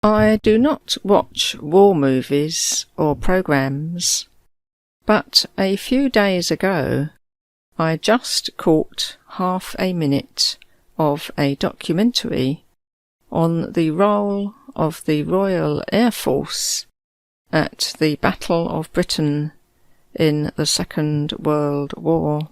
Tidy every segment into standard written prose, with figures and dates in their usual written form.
I do not watch war movies or programs, but a few days ago I just caught half a minute of a documentary on the role of the Royal Air Force at the Battle of Britain in the Second World War.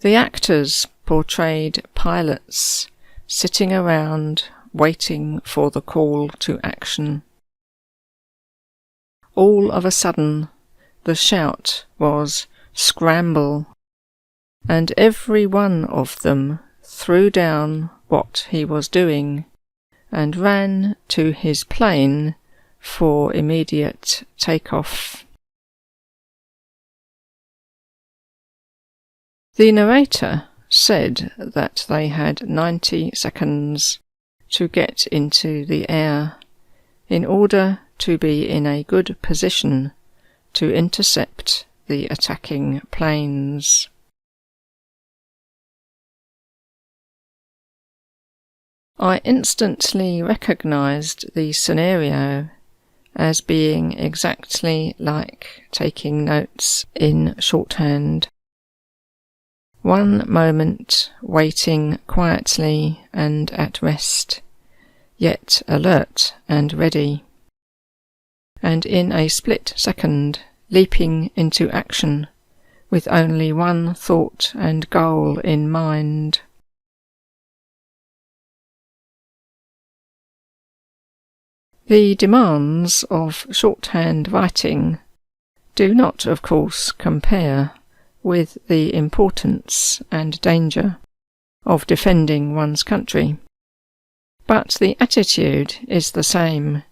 The actors portrayed pilots sitting around waiting for the call to action. All of a sudden, the shout was "Scramble!" and every one of them threw down what he was doing and ran to his plane for immediate takeoff. The narrator said that they had 90 seconds to get into the air in order to be in a good position to intercept the attacking planes. I instantly recognized the scenario as being exactly like taking notes in shorthand. One moment waiting quietly and at rest, yet alert and ready, and in a split second leaping into action with only one thought and goal in mind. The demands of shorthand writing do not, of course, compare with the importance and danger of defending one's country, but the attitude is the same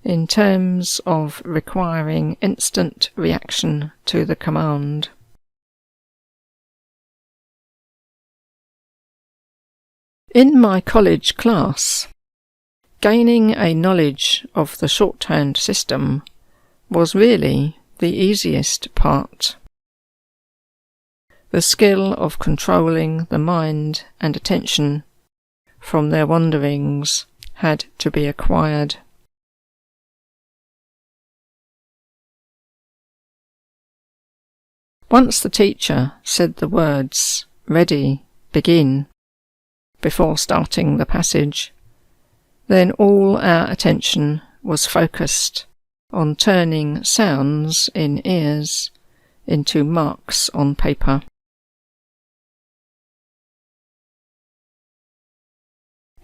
in terms of requiring instant reaction to the command. In my college class, gaining a knowledge of the shorthand system was really the easiest part. The skill of controlling the mind and attention from their wanderings had to be acquired. Once the teacher said the words "Ready, begin" before starting the passage, then all our attention was focused on turning sounds in ears into marks on paper.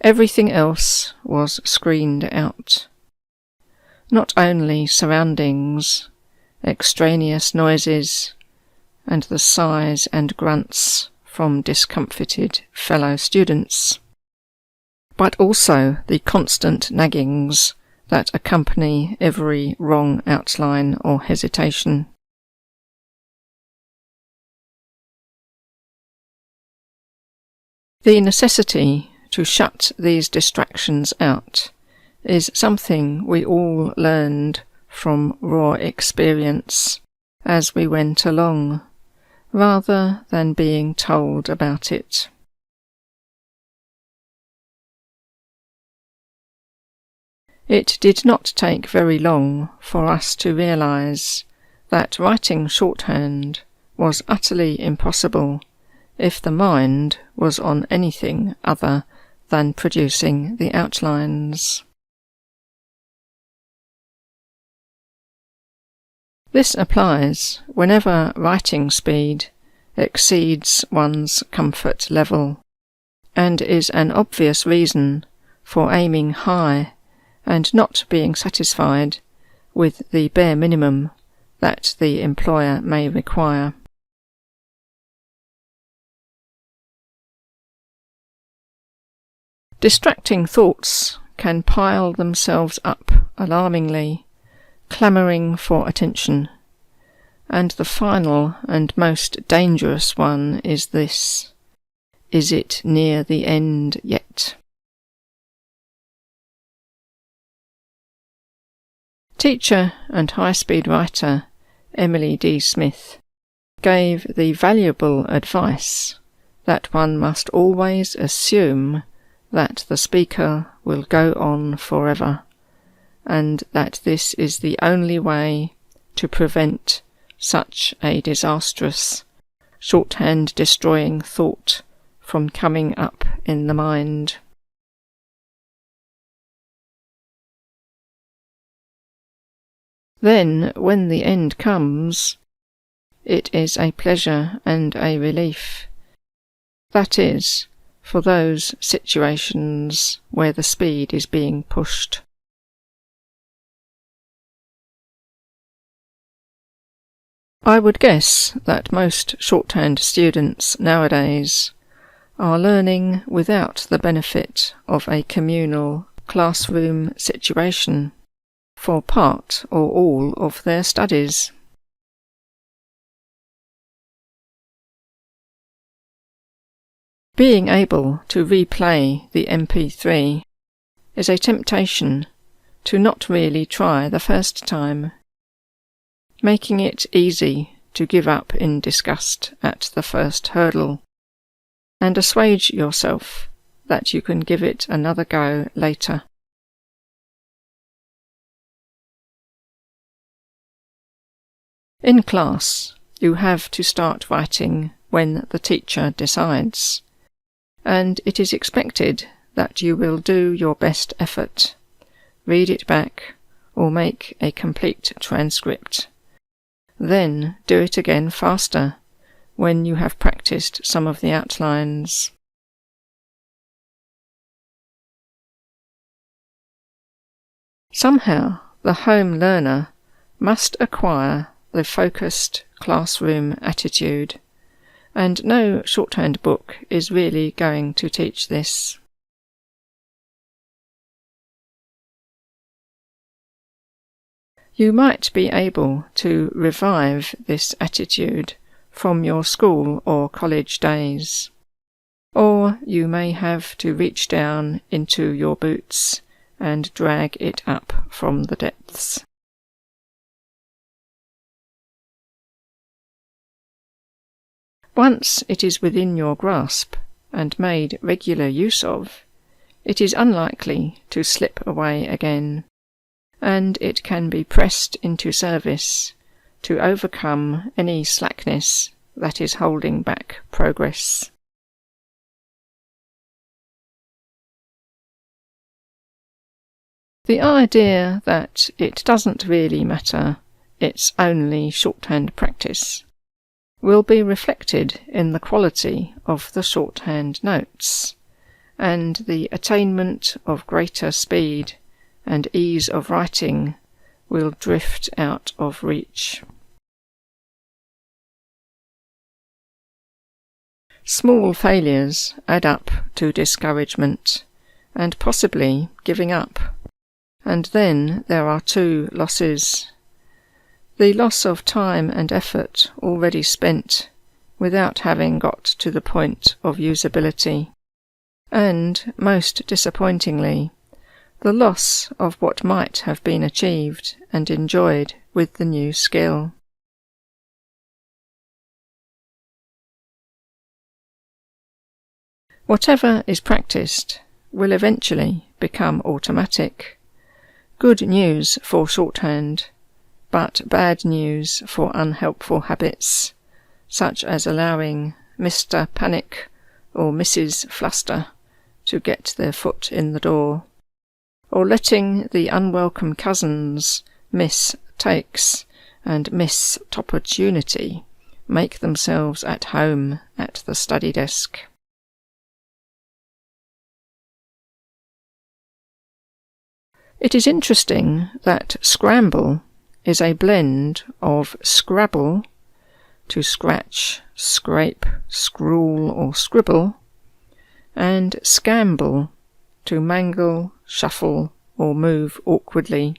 Everything else was screened out. Not only surroundings, extraneous noises, and the sighs and grunts from discomfited fellow students, but also the constant naggings that accompany every wrong outline or hesitation. The necessity to shut these distractions out is something we all learned from raw experience as we went along, rather than being told about it. It did not take very long for us to realize that writing shorthand was utterly impossible if the mind was on anything other than producing the outlines. This applies whenever writing speed exceeds one's comfort level, and is an obvious reason for aiming high and not being satisfied with the bare minimum that the employer may require. Distracting thoughts can pile themselves up alarmingly, clamouring for attention, and the final and most dangerous one is this: is it near the end yet? Teacher and high-speed writer Emily D. Smith gave the valuable advice that one must always assume that the speaker will go on forever, and that this is the only way to prevent such a disastrous, shorthand-destroying thought from coming up in the mind. Then, when the end comes, it is a pleasure and a relief. That is, for those situations where the speed is being pushed. I would guess that most shorthand students nowadays are learning without the benefit of a communal classroom situation for part or all of their studies. Being able to replay the MP3 is a temptation to not really try the first time, making it easy to give up in disgust at the first hurdle, and assuage yourself that you can give it another go later. In class, you have to start writing when the teacher decides, and it is expected that you will do your best effort, read it back, or make a complete transcript. Then do it again faster when you have practiced some of the outlines. Somehow the home learner must acquire the focused classroom attitude, and no shorthand book is really going to teach this. You might be able to revive this attitude from your school or college days, or you may have to reach down into your boots and drag it up from the depths. Once it is within your grasp and made regular use of, it is unlikely to slip away again, and it can be pressed into service to overcome any slackness that is holding back progress. The idea that it doesn't really matter, it's only shorthand practice, will be reflected in the quality of the shorthand notes, and the attainment of greater speed and ease of writing will drift out of reach. Small failures add up to discouragement and possibly giving up, and then there are two losses: the loss of time and effort already spent without having got to the point of usability, and, most disappointingly, the loss of what might have been achieved and enjoyed with the new skill. Whatever is practiced will eventually become automatic. Good news for shorthand, but bad news for unhelpful habits, such as allowing Mr. Panic or Mrs. Fluster to get their foot in the door, or letting the unwelcome cousins Miss Takes and Miss Topportunity make themselves at home at the study desk. It is interesting that Scramble is a blend of Scrabble, to scratch, scrape, scrawl or scribble, and Scamble, to mangle, shuffle or move awkwardly.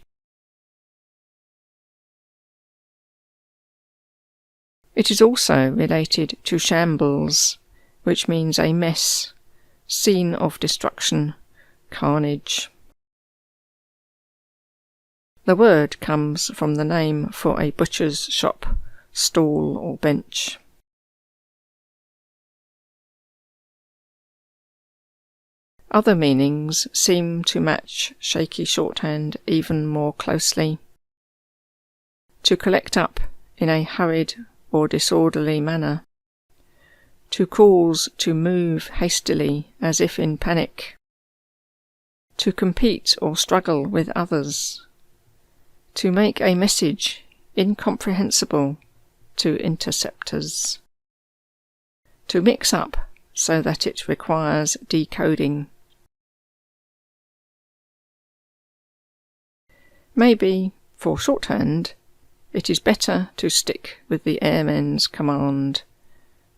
It is also related to shambles, which means a mess, scene of destruction, carnage. The word comes from the name for a butcher's shop, stall or bench. Other meanings seem to match shaky shorthand even more closely. To collect up in a hurried or disorderly manner. To cause to move hastily as if in panic. To compete or struggle with others. To make a message incomprehensible to interceptors. To mix up so that it requires decoding. Maybe, for shorthand, it is better to stick with the airmen's command,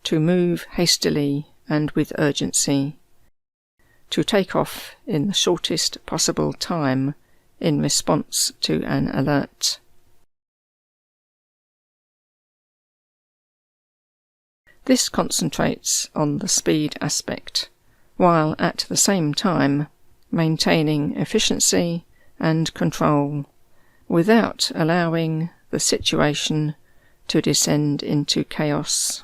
to move hastily and with urgency, to take off in the shortest possible time in response to an alert. This concentrates on the speed aspect, while at the same time maintaining efficiency and control, without allowing the situation to descend into chaos.